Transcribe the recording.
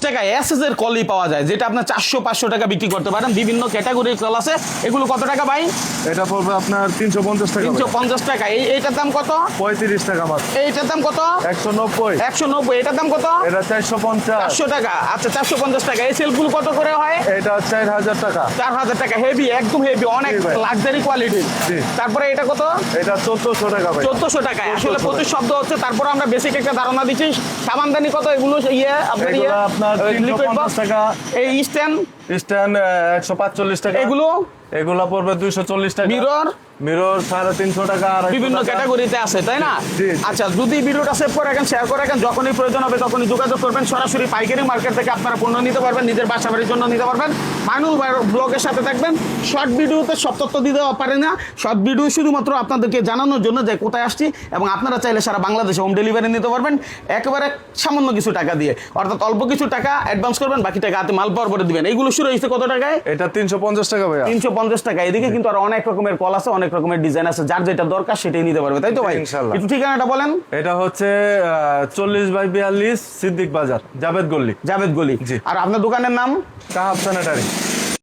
টাকায় এসএস এর কলই পাওয়া যায়, যেটা আপনার 400-500 টাকা বিক্রি করতে পারেন। বিভিন্ন ক্যাটাগরির কল আছে। এগুলো কত টাকা ভাই? এটা পড়বে আপনার 350 টাকা। 350 টাকা। এইটার দাম কত? 35 টাকা মাত্র। এইটার দাম কত? 190। 190। এটার দাম কত? এটা 450। 400 টাকা। আচ্ছা 450 টাকা। এই সেলফগুলো কত করে হয়? এটা 4000 টাকা। 4000 টাকা। হেভি, একদম হেভি, অনেক লাক্সারি কোয়ালিটির। তারপরে এটা কত? এটা 1400 টাকা ভাই। 1400 টাকা। আসলে প্রচুর শব্দ হচ্ছে, তারপর আমরা বেসিক একটা ধারণা দিচ্ছি। সাবানদানি কত এগুলো? আপনার এগুলো আপনার 350 টাকা। এই স্ট্যান্ড 145 টাকা। এগুলো পড়বে 240 টাকা। মিরর 350 টাকা। বিভিন্ন ক্যাটাগরিতে আছে, তাই না? আচ্ছা, যদি ভিডিওটা সেভ করে রাখেন, শেয়ার করে রাখেন, যখনই প্রয়োজন হবে তখনই যোগাযোগ করবেন। সরাসরি পাইকারি মার্কেট থেকে আপনারা পণ্য নিতে পারবেন, নিজের বাসা বাড়ির জন্য নিতে পারবেন। মানুষ ব্লগের সাথে থাকবেন। শর্ট ভিডিওতে সব তথ্য দিতে পারে না। শর্ট ভিডিও শুধুমাত্র আপনাদেরকে জানানোর জন্য যে কোথায় আসছি, এবং আপনারা চাইলে সারা বাংলাদেশে হোম ডেলিভারি নিতে পারবেন একেবারে সামান্য কিছু টাকা দিয়ে। অর্থাৎ অল্প কিছু টাকা অ্যাডভান্স করবেন, বাকি টাকা হাতে মাল পাওয়ার পরে দিবেন। এইগুলো শুরু হয়েছে কত টাকায়? এটা 350 টাকা ভাই। 350 টাকা। এদিকে কিন্তু আর অনেক রকমের কল আছে, অনেক রকমের ডিজাইন আছে, যার যেটা দরকার সেটাই নিতে পারবে, তাই তো ভাই? ইনশাআল্লাহ। একটু ঠিকানাটা বলেন। এটা হচ্ছে 40/42 সিদ্দিক বাজার, জাভেদ গলি। জাভেদ গলি। আর আপনার দোকানের নাম? কাহাব স্যানিটারি।